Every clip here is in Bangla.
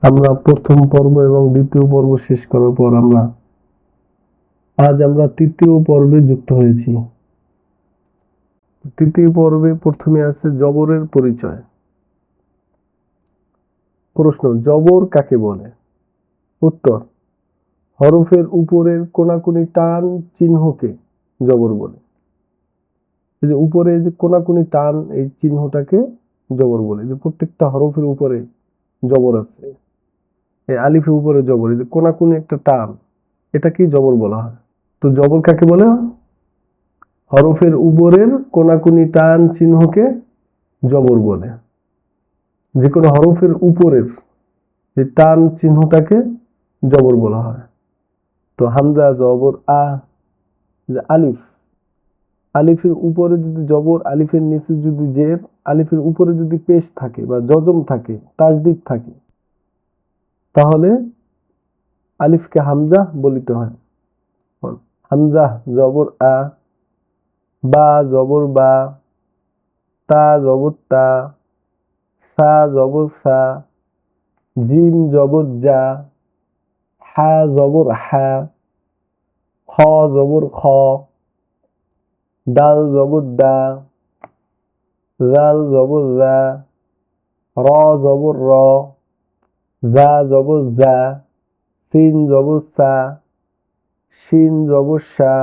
আমরা প্রথম পর্ব এবং দ্বিতীয় পর্ব শেষ করার পর আজ আমরা তৃতীয় পর্বে যুক্ত হয়েছি। তৃতীয় পর্বে প্রথমে আছে জবরের পরিচয়। প্রশ্ন, জবর কাকে বলে? উত্তর, হরফের উপরের কোনাকুনি টান চিহ্নকে জবর বলে। এই যে উপরে যে কোনাকুনি টান, এই চিহ্নটাকে জবর বলে। যে প্রত্যেকটা হরফের উপরে জবর আছে, এই আলিফের উপরে জবর, এই যে কোনাকুনি একটা টান, এটাকেই জবর বলা হয়। তো জবর কাকে বলে? হরফের উপরের কোনাকুনি টান চিহ্নকে জবর বলে। যে কোনো হরফের উপরের যে টান চিহ্নটাকে জবর বলা হয়। তো হামজা জবর আ, যে আলিফ, আলিফের উপরে যদি জবর, আলিফের নিচে যদি জের, আলিফের উপরে যদি পেশ থাকে বা জজম থাকে, তাসদিদ থাকে, তাহলে আলিফকে হামজা বলিতে হয়। হামজা জবর আ, বা জবর বা, তা জবর তা, সা জবর সা, জিম জবর জা, হা জবর হা, খ জবর খ, দাল জবর দা, জাল জবর জা, র জবর র, জা জবর জা, সিন জবর সা, শিন জবর সা,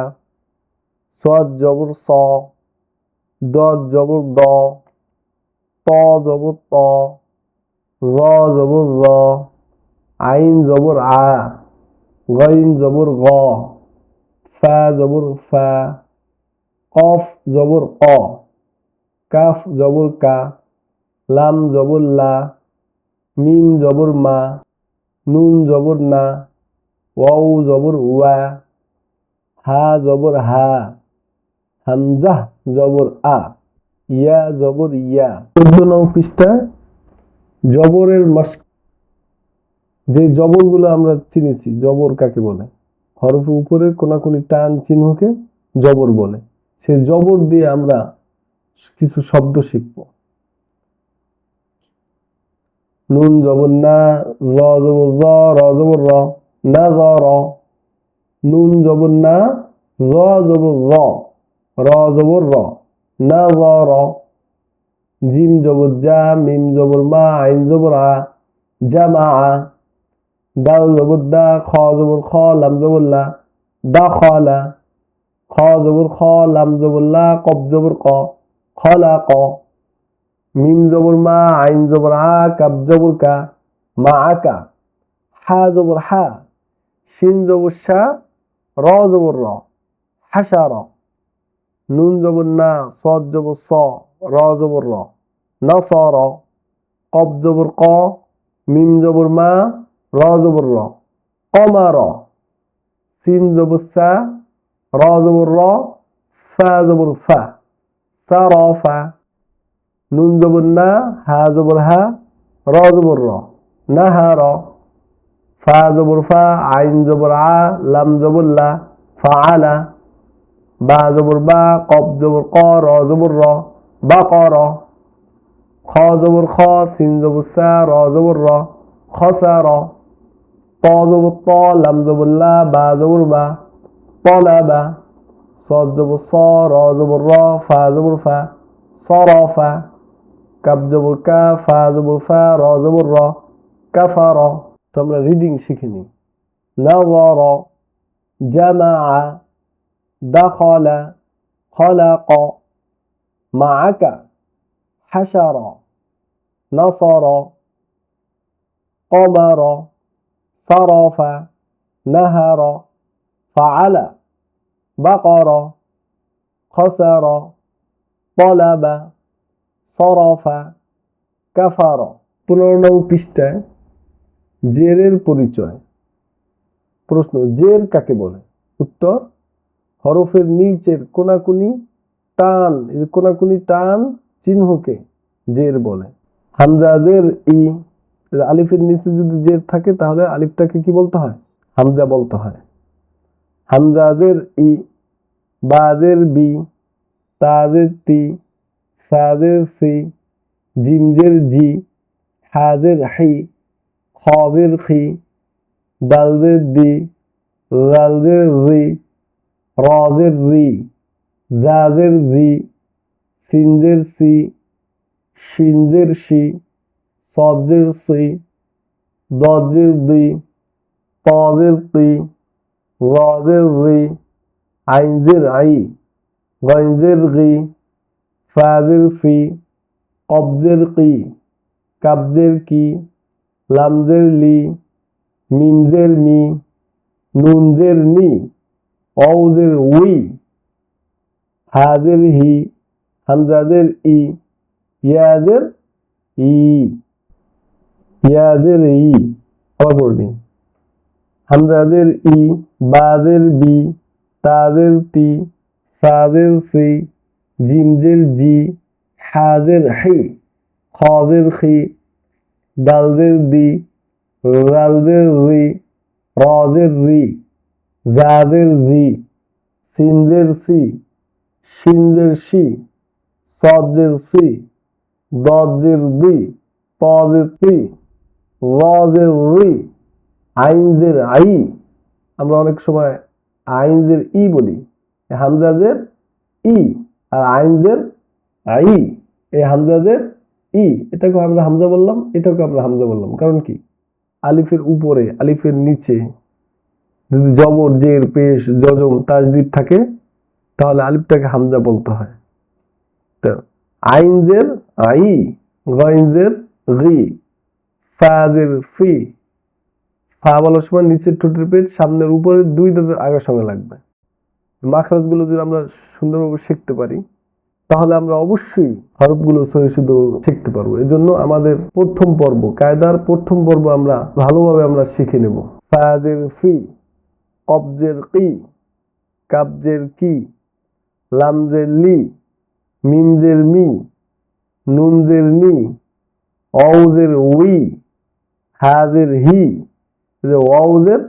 সদ জবর স, দদ জবর দ, ত জবর ত, র জবর র, আইন জবর আ, গাইন জবর গ, ফা জবর ফা, কফ জবর ক, কাফ জবর কা, লাম জবর লা, মিম জবর মা, নুন জবর না, ওয়াও জবর ওয়া, হা জবর হা, হামজা জবর আ, ইয়া জবর ইয়া। 14 নং পৃষ্ঠায় জবরের মাস্ক, যে জবরগুলো আমরা চিনেছি, জবর কাকে বলে? হরফের উপরের কোনাকুনি টান চিহ্নকে জবর বলে। সে জবর দিয়ে আমরা কিছু শব্দ শিখব। নুন জবর না, জ জবর জ, র জবর র, না জ র। নুন জবর না, জ জবর জ, র জবর র, না জ র। জিম জবর জা, মিম জবর মা, আইন জবর আ, জামা আ। দাল জবর দা, খ জবর খ, লাম জবর লা, দা খলা। খ জবর খ, লাম জবর লা, কফ জবর ক, খলা ক। মিম জবর মা, আইন জবর আ, কাব জবর কা, মা আকা। হা জবর হা, শিন জবর শা, র জবর র, হাসা র। নুন জবর না, সদ জবর স, র জবর র, না স র। কফ জবর ক, মিম জবর মা, র জবর র, কমা র। সিন জবর সা, র জবর র, ফা জবর ফা, সা র ফা। নুন জবর না, হা জবর হা, র জবর র, না হা র। ফা জবর ফা, আইন জবর আ, লাম জবর লা, ফা আলা। বা জবর বা, কফ জবর ক, র জবর র, বা ক র। খ জবর খ, সিন জবর সা, র জবর র, খ সা র। ত জবর ত, লাম জবর লা, বা জবর বা, তলা বা। সদ জবর স, র জবর র, ফা জবর ফা, স র ফা। কাব জবর কা, ফা জবর ফা, র জবর র, কাফা র। তো আমরা রিডিং শিখে নিই। নাযর, জামাআ, দাখালা, খলাকা, মাআকা, হাশারা, নাসারা, কমারা, সারাফা, নাহারা, ফাআলা, বাকারা, খাসারা, তালাবা, সরাফা, কাফারা। 15 নং পৃষ্ঠায় জেরের পরিচয়। প্রশ্ন, জের কাকে বলে? উত্তর, হরফের নিচের কোনাকুনি টান, কোনাকুনি টান চিহ্নকে জের বলে। হামজা জের ই, আলিফের নিচে যদি জের থাকে তাহলে আলিফটাকে কি বলতে হয়? হামজা বলতে হয়। হামজা জের ই, বা জের বি, তা জের তি, সা জের সি, জিম জের জি, হা জের হি, খাজের খি, দালজের দি, জালজের জি, রাজের রি, জাজের জি, সিনজের সি, শিনজের শি, সজের সি, দজের দি, তজের তি, রজের রি, আইনজের আই, গঞ্জের গি, ফাজের ফি, কবজের কি, কাবজের কি, লামজের লি, মিমজের মি, নুনজের নি, অউজের উই, হাজের হি, হামজাজের ই, ইয়াজের ই, ইয়াজের ই। আবার পড়ি, হামজাজের ই, বাজের বি, তাজের তি, সাজের সি, জিমজের জি, হাজের হি, খাজের খি, দালজের দি, রালজের রি, রাজের রি, জাজের জি, সিনজের সি, শিনজের শি, সজের সি, দজের দি, তজের তি, রজের রি, আইনজের আই। আমরা অনেক সময় আইনজের ই বলি, হামজাজের ই আর আইনজের আই। এই হামজাজের ই, এটাকে আমরা হামজা বললাম, এটাকে আমরা হামজা বললাম। কারণ কি, আলিফের উপরে আলিফের নিচে যদি জবর জের পেশ জজম তাজদিদ থাকে তাহলে আলিফটাকে হামজা বলতে হয়। তো আইনজের আই, গইনজের গি, ফাজের ফি। ফা বলার সময় নিচের ঠোঁটের পেট সামনের উপরে দুই দাঁতের আগার সঙ্গে লাগবে। মাখরাজগুলো যদি আমরা সুন্দরভাবে শিখতে পারি তাহলে আমরা অবশ্যই হরফগুলো সহি শুদ্ধ শিখতে পারবো। এজন্য আমাদের প্রথম পর্ব, কায়দার প্রথম পর্ব আমরা ভালোভাবে আমরা শিখে নেব। ফাজের ফি, কবজের কি, কাবজের কি, লামজের লি, মিমজের মি, নুনজের নি, অউজের উই, হাজের হি, ওয়াউজের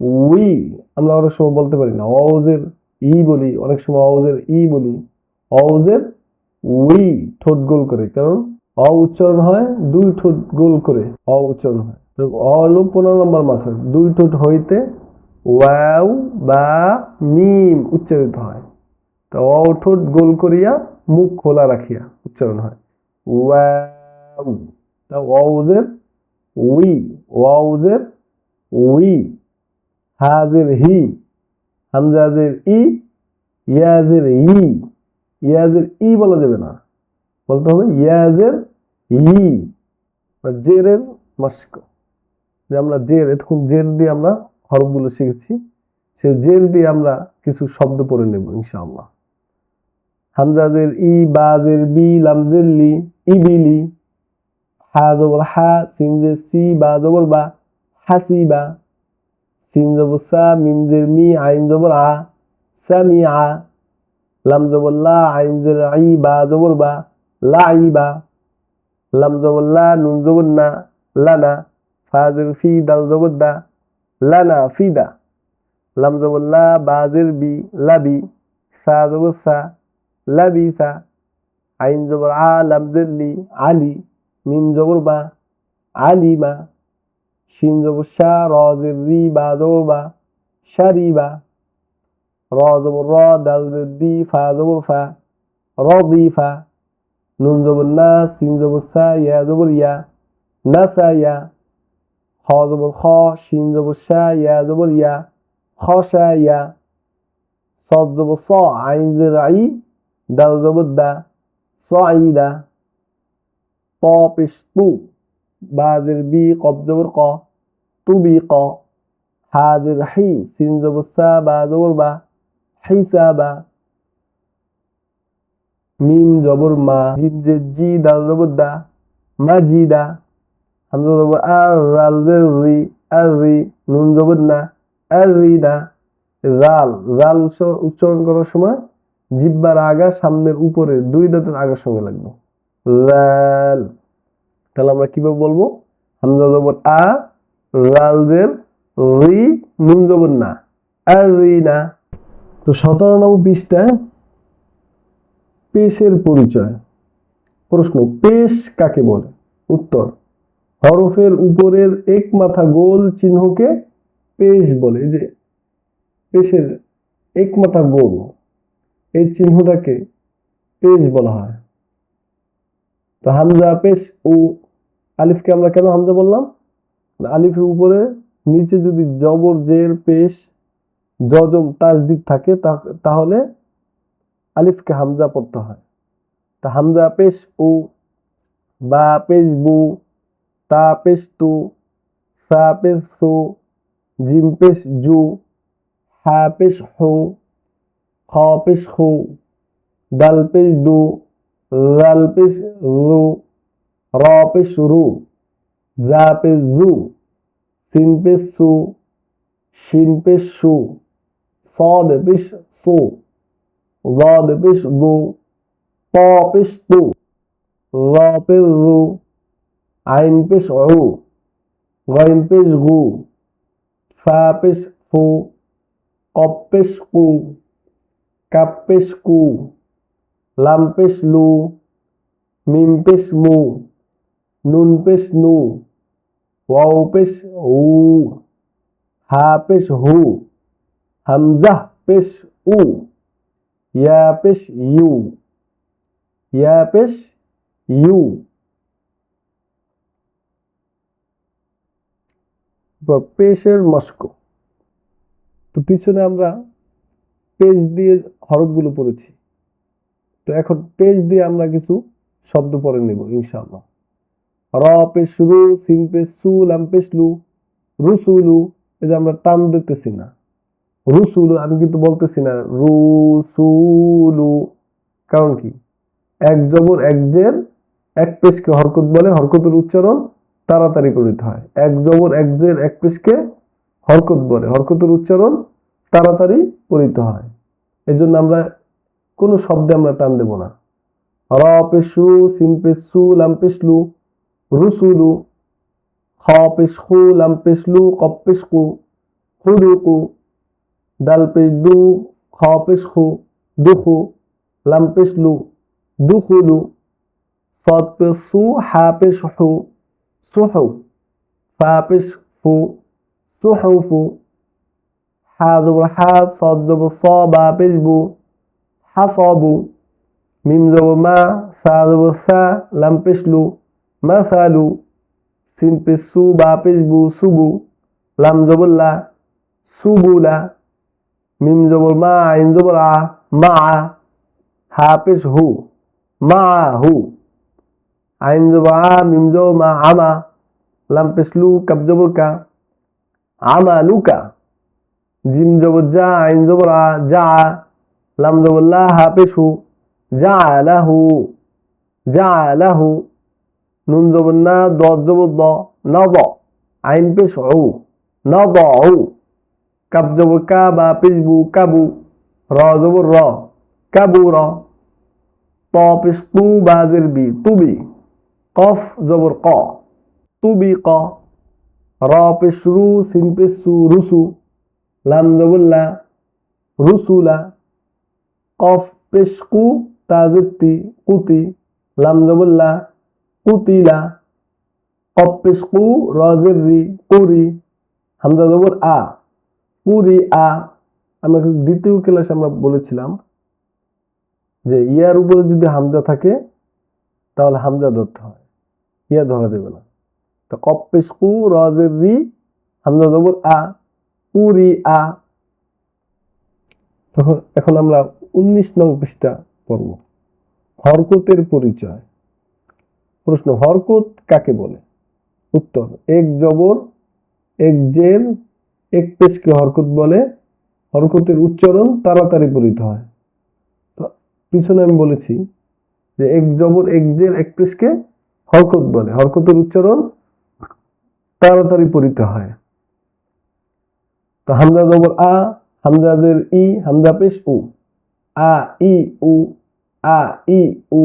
উই। আমরা অনেক সময় বলতে পারি না, ওয়াউজের ই বলি, অনেক সময় ওয়াউজের ই বলি, অউজের উই ঠোঁট গোল করে। কারণ অ উচ্চারণ হয় দুই ঠোঁট গোল করে, অ উচ্চারণ হয়। অ হলো 15 নম্বর মাখরাজ, দুই ঠোঁট হইতে ওয়াও বা মিম উচ্চারিত হয়। তো অ ঠোঁট গোল করিয়া মুখ খোলা রাখিয়া উচ্চারণ হয়, ওয়াও। তা ওয়াউজের উই, ওয়াউজের উই, হাজের হি, হামজাজের ই, ইয়াজের ই। ইয়াজের ই বলা যাবে না, বলতে হবে ইয়াজের ই। জেরের মাস্ক, যে আমরা জের, এতক্ষণ জের দিয়ে আমরা হরফগুলো শিখেছি, সে জের দিয়ে আমরা কিছু শব্দ পড়ে নেব ইনশাআল্লাহ। হামজাজের ই, বাজের বি, লামজের লি, ইবিলি, হা জবর হা, সিনজের সি, বা জবর বা, হাসিবা, সিন জবর সা, মিমজের মি, আইন জবর আ, সামিআ, লাম জবর লা, আইন জের আই, বা জবর বা, লাইবা, লাম জবর লা, নুন জবর না, লানা, ফাজের ফি, দাল জবর দা, লানা ফিদা, লাম জবর লা, বাজের বি, লাবি, সা জবর সা, লাবিসা, আইন জবর আ, লাম জের লি, আলি, মিম জবর বা, আলিমা, শিন জবর শা, রজের রি, বা জবর বা, শারিবা, র জবর র, দাল জের দি, ফা জবর ফা, রদিফা, নুন জবর না, সিন জবর সা, ইয়া জবর ইয়া, নাসায়া, খ জবর খ, শিন জবর শা, ইয়া জবর ইয়া, খশায়া, সদ জবর স, আইন জের আই, দাল জবর দা, সাইদা, ত পেশ তু, বাজের বি, কব জবর ক, তুবিক, হাজের হি, সিন জবর সা, বা জবর বা, হিসাবা, মিম জবর মা, জিম জের জি, দাল জবর দা, মাজিদা, হামজা জবর আর, রাল জের রি, আর রি, নুন জবর না, আর রিদা, রাল, রাল উচ্চারণ করার সময় জিহ্বার আগা সামনের উপরে দুই দাঁতের আগার সঙ্গে লাগবে, রাল। তাহলে আমরা কিভাবে বলবো, হামজা জবর আ, রাল জের রি, নুন জবর না, আর রিনা। তো 17 নম্বর পৃষ্ঠায় পেশের পরিচয়। প্রশ্ন, পেশ কাকে বলে? উত্তর, হরফের উপরের এক মাথা গোল চিহ্নকে পেশ বলে। যে পেশের এক মাথা গোল, এই চিহ্নটাকে পেশ বলা হয়। তো হামজা পেশ ও আলিফকে আমরা কেন হামজা বললাম? আলিফের উপরে নিচে যদি জবর জের পেশ জজম তাসদিদ থাকে তাহলে আলিফকে হামজা পড়তে হয়। তা হামজা পেশ ও, বা পেশ বু, তা পেশ তু, সা পেশ সু, জিম পেশ জু, হা পেশ হু, খ পেশ খু, দাল পেশ দু, জাল পেশ জু, র পেশ রু, জা পেশ জু, সিন পেশ সু, শিন পেশ সু, صاد পেশ সু, ضاد পেশ দু, ত পেশ তু, র পেশ রু, আইন পেশ উ, গইন পেশ গু, ফা পেশ ফু, কপ পেশ কু, কাপ পেশ কু, লাম পেশ লু, মিম পেশ মু, নুন পেশ নু, ওয়াও পেশ উ, হা পেশ হু, হামজা পেশ উ, ইয়া পেশ ইউ, ইয়া পেশ ইউ। পেশের মস্ক। তো পিছনে আমরা পেশ দিয়ে হরফগুলো পড়েছি। তো এখন পেশ দিয়ে আমরা কিছু শব্দ পড়ে নেব ইনশাআল্লাহ। র পেশ রু, সিন পেশ সু, লাম পেশ লু, রুসুলু। এই যে আমরা টান দিতেছি না, রুসুলু আমি কিন্তু বলতেছি না রুসুলু। কারণ কি? এক জবর এক জের এক পেশকে হরকত বলে, হরকতের উচ্চারণ তাড়াতাড়ি করতে হয়। এক জবর এক জের এক পেশকে হরকত বলে, হরকতের উচ্চারণ তাড়াতাড়ি করিতে হয়। এজন্য আমরা কোনো শব্দে আমরা টান দেব না। র পেশ রু, সিন পেশ সু, লাম পেশ লু, রুসুলু, খ পেশ খু, লাম পেশ লু, কপ পেশ কু, খুলুকু, দাল পেশ দু, খ পেশ খু, দুখু, লাম পেশ লু, দুখুলু, صاد পেশ সু, হা পেশ হু, সুহু, ফা পেশ ফু, সুহুফু, হা জবর হা, صاد জবর স, বা পেশ বু, হাসাবু, মিম জবর মা, সা জবর সা, লাম পেশ লু, মাসালু, সিন পেশ সু, বা পেশ বু, সুবু, লাম জবর লা, সুবুলা, মিম জবর মা, আইন জবর আ, মা, হা পেশ হু, মা হু, আইন জবর আ, মিম জবর মা, আমা, লাম পেশ লু, কাব জবর কা, আমালুকা, জিম জবর জা, আইন জবর আ, জা, লাম জবর লা, হা পেশ হু, জালাহু, জালাহু, নুন জবর না, দদ জবর দ, নদ, আইন পেশ উ, নদউ, কাব জবর কা, বা পেশ বু, কাবু, র জবর র, কাবুর, ত পেশ তু, বা জের বি, তুবি, কফ জবর ক, তুবি ক, র পেশ রু, সিন পেশ সু, রুসু, লাম জবর লা, রুসুলা, কফ পেশ কু, তা জের তি, কুতি, লাম জবর লা, কুতিলা, কফ পেশ কু, র জের রি, কুরি, হামজা জবর আ, কুরি আ। আমরা দ্বিতীয় ক্লাসে আমরা বলেছিলাম যে ইয়ার উপরে যদি হামজা থাকে তাহলে হামজা ধরতে হয়, ইয়া ধরা যাবে না। তো কফ পেশ কু, র জের রি, হামজা জবর আ, কুরি আ। এখন আমরা 19 নং পৃষ্ঠা পড়ব। হরকতের পরিচয়। প্রশ্ন, হরকত কাকে বলে? উত্তর, এক জবর এক জের এক পেশকে হরকত বলে, হরকতের উচ্চারণ তাড়াতাড়ি পড়িতে হয়। তো পিছনে আমি বলেছি যে এক জবর এক জের এক পেশকে হরকত বলে, হরকতের উচ্চারণ তাড়াতাড়ি পড়িতে হয়। তো হামজা জবর আ, হামজা জের ই, হামজা পেশ উ, আ ই উ, আ ই উ।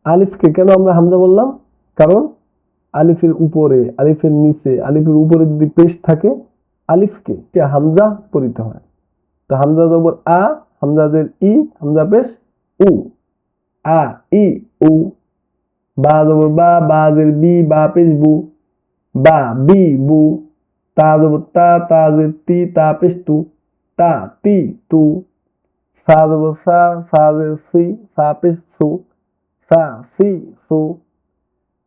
আলিফকে কেন আমরা হামজা বললাম? কারণ আলিফের উপরে, আলিফের নিচে, আলিফের উপরে যদি পেশ থাকে আলিফকে হামজা পড়িতে হয়। তো হামজা জবর আ, হামজা জের ই, হামজা পেশ উ, আ ই উ। বা জবর বা, বা জের বি, বা পেশ বু, বা বি বু তা জবর তা তা জের তি তা পেশ তু তা তি তু সা জবর সা সা জের সি সা পেশ সু সা সি সু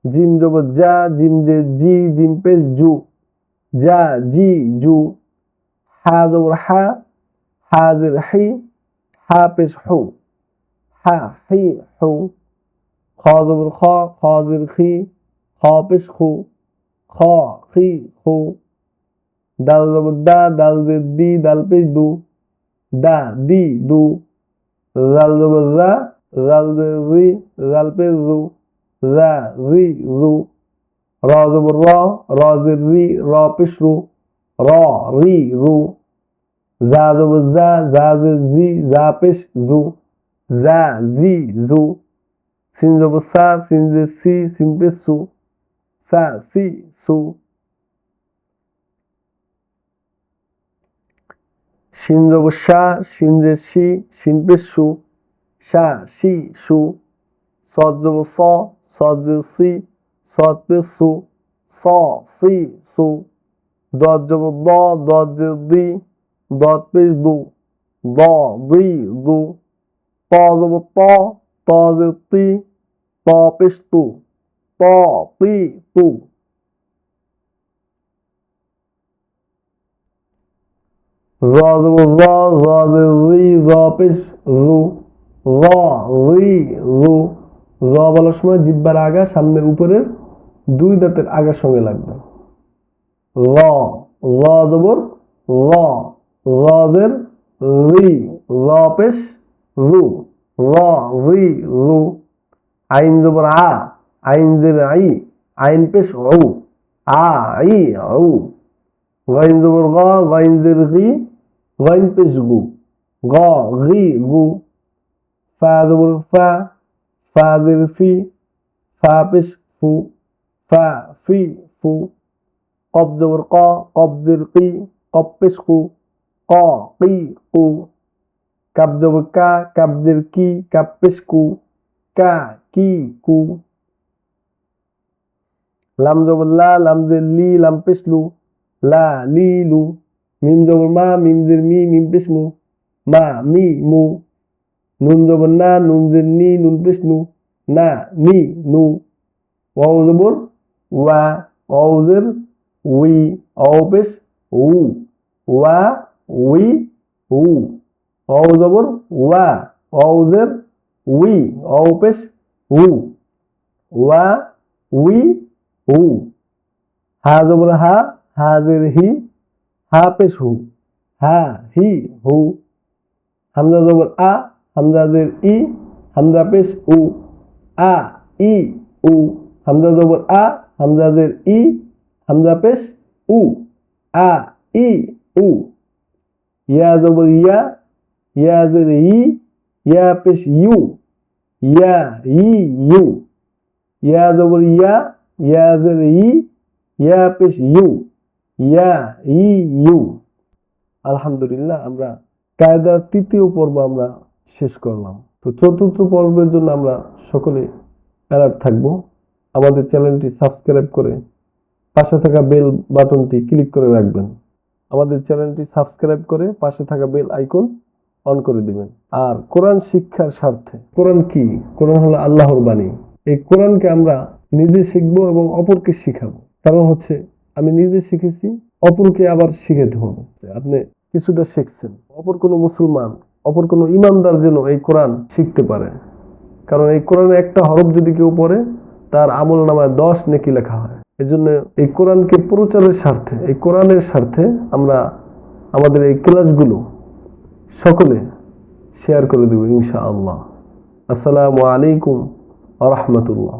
জিম জবর যা জিম জের জি জিম পেশ জু যা জি জু হা জবর হা হা জের হি হা পেশ হু হা হি হু খ জবর খ খ জের খি খ পেশ খু খ খি খু দাল জবর দা দাল জের দি দাল পেশ দু দা দি দু জাল জবর জা জাল জের রি জাল পেশ জু জা রি জু র জবর র র জের রি র পেশ রু র রি রু জা জবর জা জা জের জি জা পেশ জু জা জি জু সিন জবর সা সিন জের সি সিন পেশ সু সা সি সু শিন জবর শা শিন জের শি শিন পেশ সু শা শি সু সদ জবর স সদ জের সি সদ পেশ সু স সি সু দদ জবর দ দদ জের দি দদ পেশ দু দ দি দু ত জবর ত ত জের তি ত পেশ তু ত তি তু র জবর র র জের রি র পেশ রু র রি রু র বলার সময় জিহ্বার আগা সামনের উপরের দুই দাঁতের আগার সঙ্গে লাগবে র র জবর র র জের রি র পেশ রু র রি রু আইন জবর আ আইন জের আই আইন পেশ উ আ ই উ গাইন জবর গ গাইন জের গি গাইন পেশ গু গ গি গু ফা জবর ফা ফা জের ফি ফা পেশ ফু ফা ফি ফু কব জবর ক কব জের কি কব পেশ কু ক কি কু কাব জবর কা কাব জের কি কাব পেশ কু কা কি কু লাম জবর লা লাম জের লি লাম পেশ লু লা লি লু মিম জবর মা মিম জের মি মিম পেশ মু মা মি মু নুন জবর না নুন জের নি নুন পেশ নু না নি নু ওয়াও জবর ওয়া ওয়াও জের উই ওয়াও পেশ উ ওয়া উই উ ওয়াও জবর ওয়া ওয়াও জের উই ওয়াও পেশ উ ওয়া উই উ হা জবর হা হা জের হি হা পেশ হু হা হি হু হামজা জবর আ হামজা জের ই হামজা পেশ উ আ ই উ হামজা জবর আ হামজা জের ই হামজা পেশ উ আ ই উ ইয়া জবর ইয়া ইয়া জের ই ইয়া পেশ ইউ ইয়া ই ইউ ইয়া জবর ইয়া ইয়া জের ই ইয়া পেশ ইউ ইয়া ই ইউ আলহামদুলিল্লাহ আমরা কায়দার তৃতীয় পর্ব আমরা শেষ করলাম। তো চতুর্থ পর্বের জন্য আমরা সকলে অ্যালার্ট থাকবো। আমাদের চ্যানেলটি সাবস্ক্রাইব করে পাশে থাকা বেল বাটনটি ক্লিক করে রাখবেন। আমাদের চ্যানেলটি সাবস্ক্রাইব করে পাশে থাকা বেল আইকন অন করে দিবেন। আর কোরআন শিক্ষার স্বার্থে, কোরআন কি? কোরআন হলো আল্লাহর বাণী। এই কোরআনকে আমরা নিজে শিখবো এবং অপরকে শিখাবো। কারণ হচ্ছে আমি নিজে শিখেছি, অপরকে আবার শিখাতে হবে। আপনি কিছুটা শিখছেন, অপর কোনো মুসলমান, অপর কোনো ইমানদার যেন এই কোরআন শিখতে পারে। কারণ এই কোরআনে একটা হরফ যদি কেউ পড়ে তার আমল নামায় 10 নেকি লেখা হয়। এই জন্য এই কোরআনকে প্রচারের স্বার্থে, এই কোরআনের স্বার্থে আমরা আমাদের এই ক্লাসগুলো সকলে শেয়ার করে দেব ইনশাআল্লাহ। আসসালামু আলাইকুম ওয়া রাহমাতুল্লাহ।